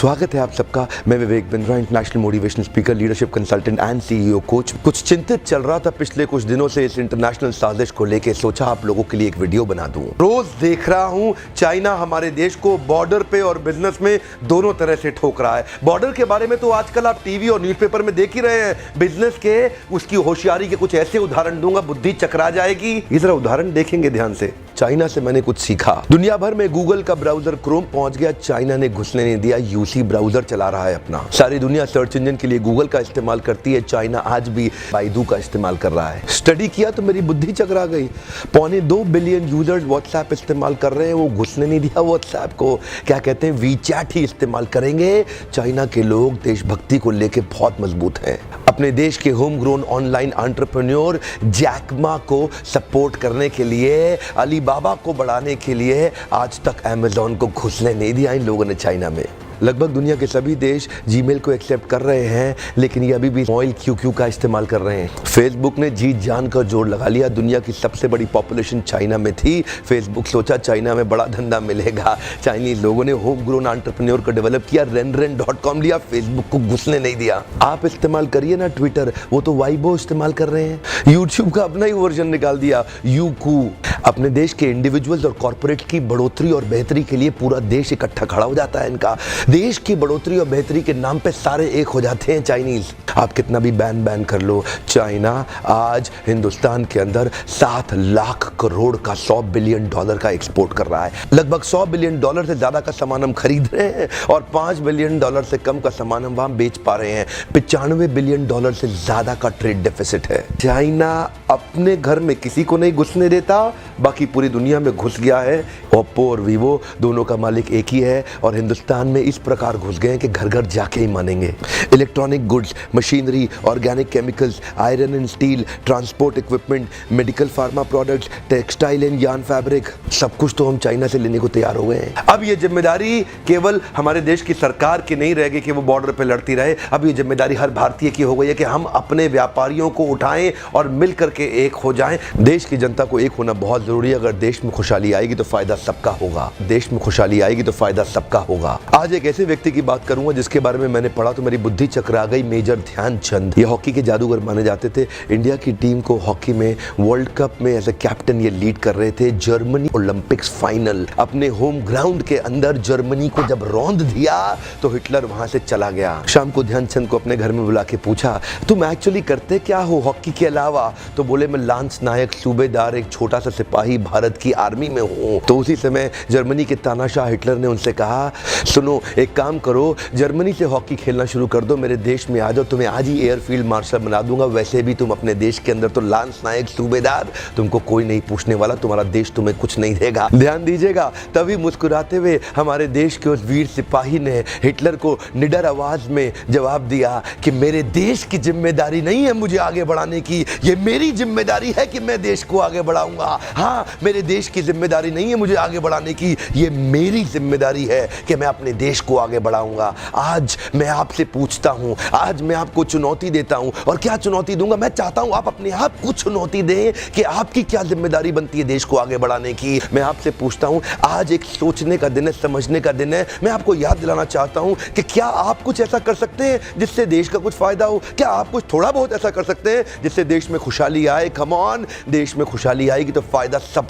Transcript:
स्वागत है आप सबका। मैं Vivek Bindra, international motivational speaker, leadership consultant and CEO coach. कुछ चिंतित चल रहा था पिछले कुछ दिनों से इस इंटरनेशनल साजिश को लेके, सोचा आप लोगों के लिए एक वीडियो बना दूं। रोज देख रहा हूं चाइना हमारे देश को बॉर्डर पे और बिजनेस में दोनों तरह से ठोक रहा है। बॉर्डर के बारे में तो आजकल आप टीवी और न्यूज़पेपर में देख ही रहे हैं। बिजनेस के उसकी होशियारी के कुछ ऐसे उदाहरण दूंगा, बुद्धि चकरा जाएगी। ये जरा उदाहरण देखेंगे ध्यान से। चाइना से मैंने कुछ सीखा। दुनिया भर में गूगल का ब्राउजर क्रोम पहुंच गया, चाइना ने घुसने नहीं दिया। यूसी ब्राउजर चला रहा है अपना। सारी दुनिया सर्च इंजन के लिए गूगल का इस्तेमाल करती है, चाइना आज भी बाइडू का इस्तेमाल कर रहा है। स्टडी किया तो मेरी बुद्धि चकरा गई। 2.25 बिलियन यूजर्स व्हाट्सएप इस्तेमाल कर रहे हैं, वो घुसने नहीं दिया व्हाट्सएप को। क्या कहते हैं, वीचैट ही इस्तेमाल करेंगे। चाइना के लोग देशभक्ति को लेकर बहुत मजबूत हैं। अपने देश के home grown online entrepreneur Jack Ma को सपोर्ट करने के लिए, अलीबाबा को बढ़ाने के लिए आज तक अमेज़न को घुसने नहीं दिया इन लोगों ने चाइना में। लगभग दुनिया के सभी देश जीमेल को एक्सेप्ट कर रहे हैं, लेकिन ये अभी भी ऑयल क्यू का इस्तेमाल कर रहे हैं। फेसबुक ने जी जान का जोर लगा लिया। दुनिया की सबसे बड़ी पॉपुलेशन चाइना में थी। फेसबुक सोचा चाइना में बड़ा धंधा मिलेगा। चाइनीज लोगों ने होम ग्रोन एंटरप्रेन्योर को डेवलप किया, रेन.com लिया, फेसबुक को घुसने नहीं दिया। आप इस्तेमाल करिए ना ट्विटर, वो तो वाइबो इस्तेमाल कर रहे हैं। यूट्यूब का अपना ही वर्जन निकाल दिया, यूकू। अपने देश के इंडिविजुअल्स और कॉर्पोरेट की बढ़ोतरी और बेहतरी के लिए पूरा देश इकट्ठा खड़ा हो जाता है इनका। देश की बढ़ोतरी और बेहतरी के नाम पे सारे एक हो जाते हैं चाइनीज। आप कितना भी बैन कर लो, चाइना आज हिंदुस्तान के अंदर 7 लाख करोड़ का $100 बिलियन का एक्सपोर्ट कर रहा है। लगभग $100 बिलियन से ज्यादा का सामान हम खरीद रहे हैं और $5 बिलियन से कम का सामान हम वहां बेच पा रहे हैं। $95 बिलियन से ज्यादा का ट्रेड डेफिसिट है। चाइना अपने घर में किसी को नहीं घुसने देता, बाकी पूरी दुनिया में घुस गया है। ओप्पो और वीवो दोनों का मालिक एक ही है और हिंदुस्तान में इस प्रकार घुस गए हैं कि घर घर जाके ही मानेंगे। Electronic goods, machinery, organic chemicals, iron and steel, transport equipment, medical pharma products, textile and yarn fabric, सब कुछ तो हम चाइना से लेने को तैयार हो गए हैं। अब ये जिम्मेदारी केवल हमारे देश की सरकार की नहीं रह गई कि वो बॉर्डर पे लड़ती रहे। अब ये जिम्मेदारी हर भारतीय की हो गई है कि हम अपने व्यापारियों को उठाएं और मिल करके एक हो जाएं। देश की जनता को एक होना बहुत जरूरी है। अगर देश में खुशहाली आएगी तो फायदा सबका होगा। देश में खुशहाली आएगी तो फायदा सबका होगा। आज एक ऐसे व्यक्ति की बात करूंगा जिसके बारे में मैंने पढ़ा तो मेरी बुद्धि चकरा गई। मेजर ध्यानचंद, ये हॉकी के जादूगर माने जाते थे। इंडिया की टीम को हॉकी में वर्ल्ड कप में एज ए कैप्टन ये लीड कर रहे थे। जर्मनी ओलंपिक्स फाइनल अपने होम ग्राउंड के अंदर जर्मनी को जब रौंद दिया तो हिटलर वहां से चला गया। शाम को ध्यानचंद को अपने घर में बुला के पूछा, तुम एक्चुअली करते क्या हो हॉकी के अलावा? तो बोले, मैं लांस नायक, सूबेदार, एक छोटा सा सिपाही भारत की आर्मी में हूँ। तो उसी समय जर्मनी के तानाशाह हिटलर ने उनसे कहा, सुनो एक काम करो, जर्मनी से हॉकी खेलना शुरू कर दो, मेरे देश में आ जाओ, तुम्हें आज ही एयरफील्ड मार्शल बना दूंगा। वैसे भी तुम अपने देश के अंदर तो लांस नायक, सूबेदार, तुमको कोई नहीं पूछने वाला, तुम्हारा देश तुम्हें कुछ नहीं देगा। ध्यान दीजिएगा, तभी मुस्कुराते हुए हमारे देश के उस वीर सिपाही ने हिटलर को निडर आवाज में जवाब दिया कि मेरे देश की जिम्मेदारी नहीं है मुझे आगे बढ़ाने की, ये मेरी जिम्मेदारी है कि मैं देश को आगे बढ़ाऊंगा। हाँ, मेरे देश की जिम्मेदारी नहीं है मुझे आगे बढ़ाने की, ये मेरी जिम्मेदारी है कि मैं अपने देश को आगे बढ़ाऊंगा। आज मैं आपसे पूछता हूं, आज मैं आपको चुनौती देता हूं। और क्या चुनौती दूंगा? मैं चाहता हूं आप अपने आप को चुनौती दें कि आपकी क्या जिम्मेदारी बनती है देश को आगे बढ़ाने की। मैं आपसे पूछता हूं, आज एक सोचने का दिन है, समझने का दिन है। मैं आपको याद दिलाना चाहता हूं कि क्या आप कुछ ऐसा कर सकते हैं जिससे देश का कुछ फायदा हो? क्या आप कुछ थोड़ा बहुत ऐसा कर सकते हैं जिससे देश में खुशहाली आए? कम ऑन, देश में खुशहाली आएगी तो फायदा सब